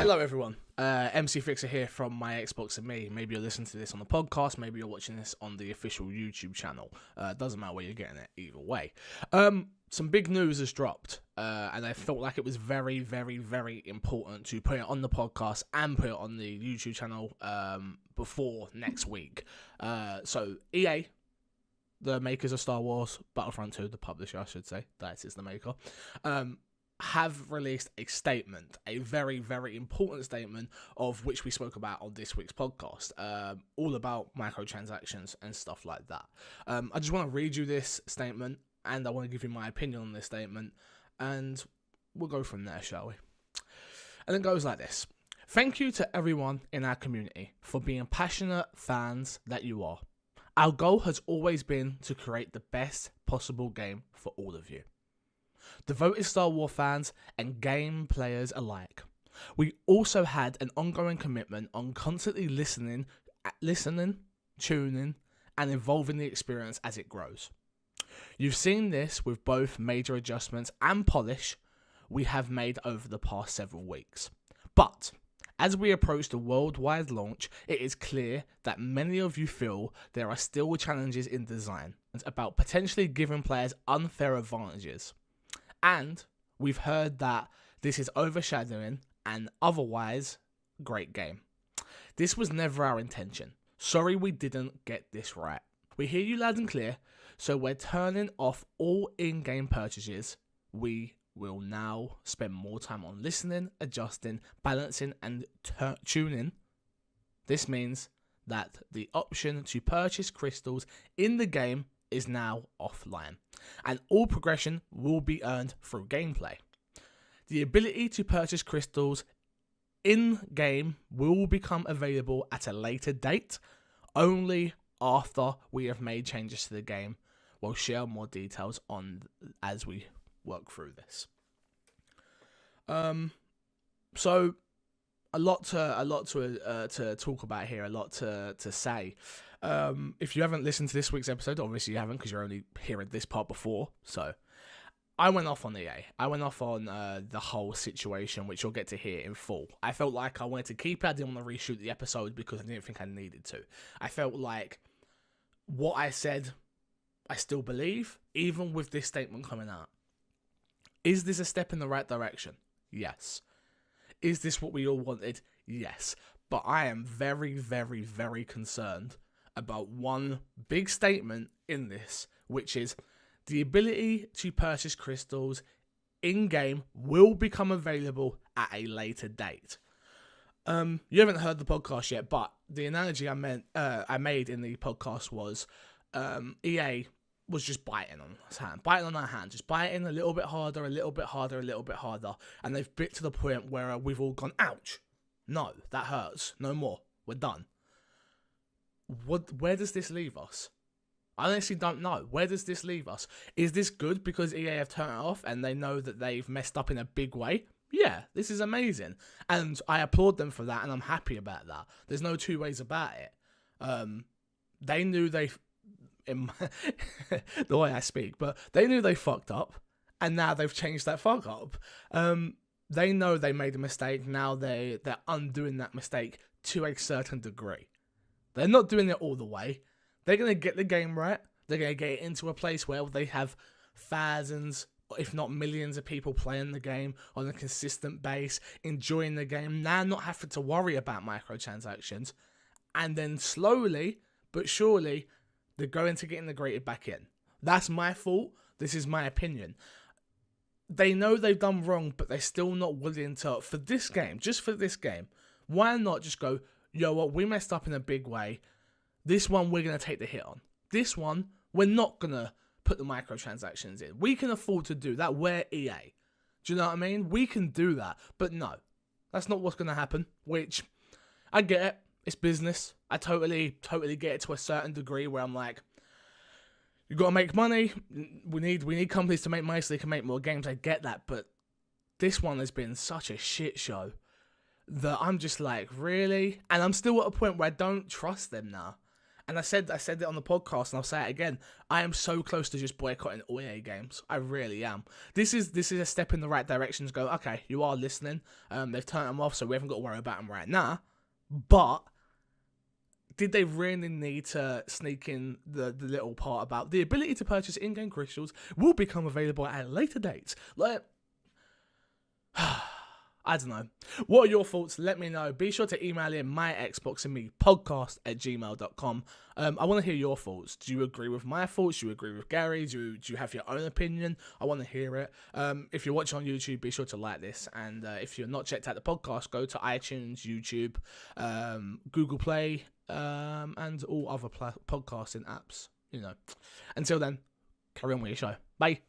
Hello everyone, MC Fixer here from My Xbox and Me. Maybe you're listening to this on the podcast, maybe you're watching this on the official YouTube channel. Doesn't matter where you're getting it, either way. Some big news has dropped, and I felt like it was very, very, very important to put it on the podcast and put it on the YouTube channel before next week. So EA, the makers of Star Wars Battlefront 2, the publisher I should say, that is the maker, have released a statement, a very, very important statement, of which we spoke about on this week's podcast, all about microtransactions and stuff like that. I just want to read you this statement, and I want to give you my opinion on this statement, and we'll go from there, shall we? And it goes like this. Thank you to everyone in our community for being passionate fans that you are. Our goal has always been to create the best possible game for all of you, devoted Star Wars fans and game players alike. We also had an ongoing commitment on constantly listening, tuning, and evolving the experience as it grows. You've seen this with both major adjustments and polish we have made over the past several weeks. But as we approach the worldwide launch, it is clear that many of you feel there are still challenges in design about potentially giving players unfair advantages. And we've heard that this is overshadowing an otherwise great game. This was never our intention. Sorry we didn't get this right. We hear you loud and clear, so we're turning off all in-game purchases. We will now spend more time on listening, adjusting, balancing, and tuning. This means that the option to purchase crystals in the game is now offline, and all progression will be earned through gameplay. The ability to purchase crystals in-game will become available at a later date, only after we have made changes to the game. We'll share more details on as we work through this. So a lot to talk about here, a lot to say. If you haven't listened to this week's episode, obviously you haven't because you're only hearing this part before. So I went off on EA. I went off on the whole situation, which you'll get to hear in full. I felt like I wanted to keep it. I didn't want to reshoot the episode because I didn't think I needed to. I felt like what I said, I still believe, even with this statement coming out. Is this a step in the right direction? Yes. Is this what we all wanted? Yes. But I am very, very, very concerned about one big statement in this, which is the ability to purchase crystals in-game will become available at a later date. You haven't heard the podcast yet, but the analogy I made in the podcast was EA was just biting on our hand, just biting a little bit harder, a little bit harder, a little bit harder, and they've bit to the point where we've all gone, ouch, no, that hurts, no more, we're done. Where does this leave us? I honestly don't know. Where does this leave us? Is this good because EA have turned it off and they know that they've messed up in a big way? Yeah, this is amazing. And I applaud them for that, and I'm happy about that. There's no two ways about it. They knew in the way I speak, but they knew they fucked up, and now they've changed that fuck up. They know they made a mistake, now they're undoing that mistake to a certain degree. They're not doing it all the way. They're going to get the game right. They're going to get it into a place where they have thousands, if not millions of people playing the game on a consistent base, enjoying the game, now not having to worry about microtransactions. And then slowly but surely, they're going to get integrated back in. That's my fault. This is my opinion. They know they've done wrong, but they're still not willing to, for this game, just for this game, why not just go, yo, what, we messed up in a big way. This one, we're going to take the hit on. This one, we're not going to put the microtransactions in. We can afford to do that. We're EA. Do you know what I mean? We can do that. But no, that's not what's going to happen, which I get it. It's business. I totally get it to a certain degree where I'm like, you got to make money. We need companies to make money so they can make more games. I get that. But this one has been such a shit show that I'm just like, really? And I'm still at a point where I don't trust them now. And I said it on the podcast, and I'll say it again. I am so close to just boycotting all EA games. I really am. This is a step in the right direction to go, okay, you are listening. They've turned them off, so we haven't got to worry about them right now. But did they really need to sneak in the little part about the ability to purchase in-game crystals will become available at a later date? Like, I don't know. What are your thoughts? Let me know. Be sure to email in myxboxandmepodcast@gmail.com. I want to hear your thoughts. Do you agree with my thoughts? Do you agree with Gary? Do you have your own opinion? I want to hear it. If you're watching on YouTube, be sure to like this. And if you're not checked out the podcast, go to iTunes, YouTube, Google Play, and all other podcasting apps. Until then, carry on with your show. Bye.